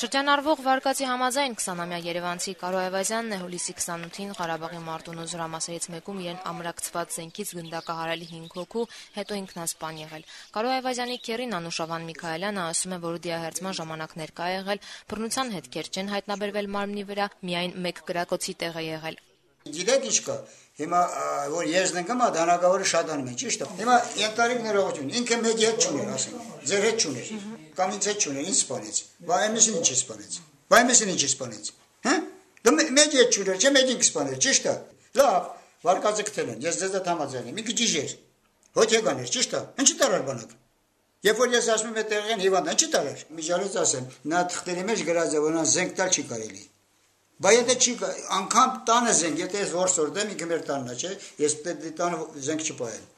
Շրջանառվող վարկածի համաձայն 20-ամյա երևանցի Կարո Այվազյանն է հուլիսի 28-ին Ղարաբաղի Մարտունու զորամասերից մեկում իրեն ամրակցված զենքից գնդակահարելի 5 հոգու, հետո ինքնասպան եղել։ Կարո Այվազյանի քեռին Անուշավան Միքայելյանը ասում է, որ դիահերձման ժամանակ ներկա է եղել, բռնության հետքեր չեն հայտնաբերվել մարմնի վրա, միայն մեկ կրակոցի տեղ է եղել։ Գիտեք ինչ կա, հիմա որ ես նկամ դանակավորը շատ անում են, ճիշտ է։ Հիմա ենթարիկ ներողություն, ինքը մեկ հետ չուներ, ասենք, ձեր հետ չուներ, կամ ինձ հետ չուներ, ինձ սպանեց։ Բա այնտեսին ինչ սպանեց։ Բա այնտեսին ինչ սպանեց։ Հա՞։ Դա մեկ հետ չուներ, չէ՞ մեկ ինքը սպանել, ճիշտ է։ Լավ, վարկածը գտել են, ես ձեզ համաձայն եմ, ինքը ճիշտ է։ Հոթեգան էր, ճիշտ է։ Ինչի տարար բանակ։ Երբ որ ես ասում եմ այդտեղ են հիվանդ, ինչի տարար։ Միջալից ասեմ, նա թղթերի մեջ գրած է, որ նա զենք տալ չի կարելի։ Բայց եթե չի անգամ տանը զենք, եթե ես որսոր դեմ ինքը մեր տանն է, չէ՞, ես տանը զենք չպահել։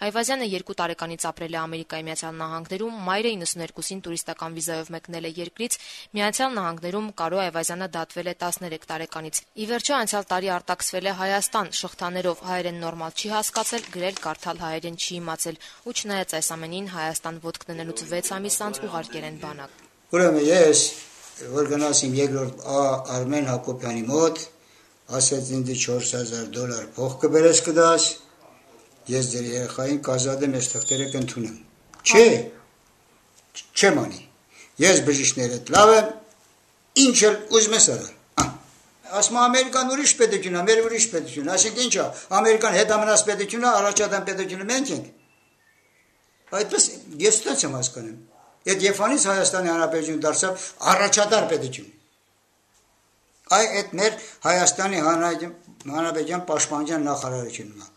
Այվազյանը 2 տարեկանից ապրել է Ամերիկայի Միացյալ Նահանգներում, մայրը 92-ին տուրիստական վիզայով մեկնել է երկրից, Միացյալ Նահանգներում Կարո Այվազյանը դատվել է 13 տարեկանից։ Ի վերջո անցյալ տարի արտաքսվել է Հայաստան, շղթաներով հայերեն նորմալ չի հասկացել, գրել կարդալ հայերեն չի իմացել, ու չնայած այս ամենին Հայաստան ոտք դնելուց 6 ամիս անց ուղարկել են բանակ։ Ուրեմն ես որ գնացիմ երկրորդ Արմեն Հակոբյանի մոտ, ասեց ինձ $4,000 փող կբերես կդաս, ես ձեր երեխային կազատեմ, ես թղթերը կընդունեմ։ Չէ, չեմ անի։ Ես բժիշկներդ լավ եմ, ինչ էլ ուզում ես արա։ Ասում Ամերիկան ուրիշ պետություն է, մեր ուրիշ պետություն, այսինքն ինչ է, Ամերիկան հետամնաց պետություն է, առաջադեմ պետությունը մենք ենք։ Այդպես ես դա չեմ հասկանում։ Այդ Եվանից Հայաստանի Հանրապետություն դարձավ առաջատար պետություն։ Այդ մեր Հայաստանի Հանրապետության պաշտպանության նախարարությունն է։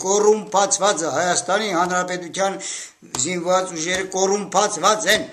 Կոռումպացված է Հայաստանի Հանրապետության զինված ուժերը կոռումպացված են։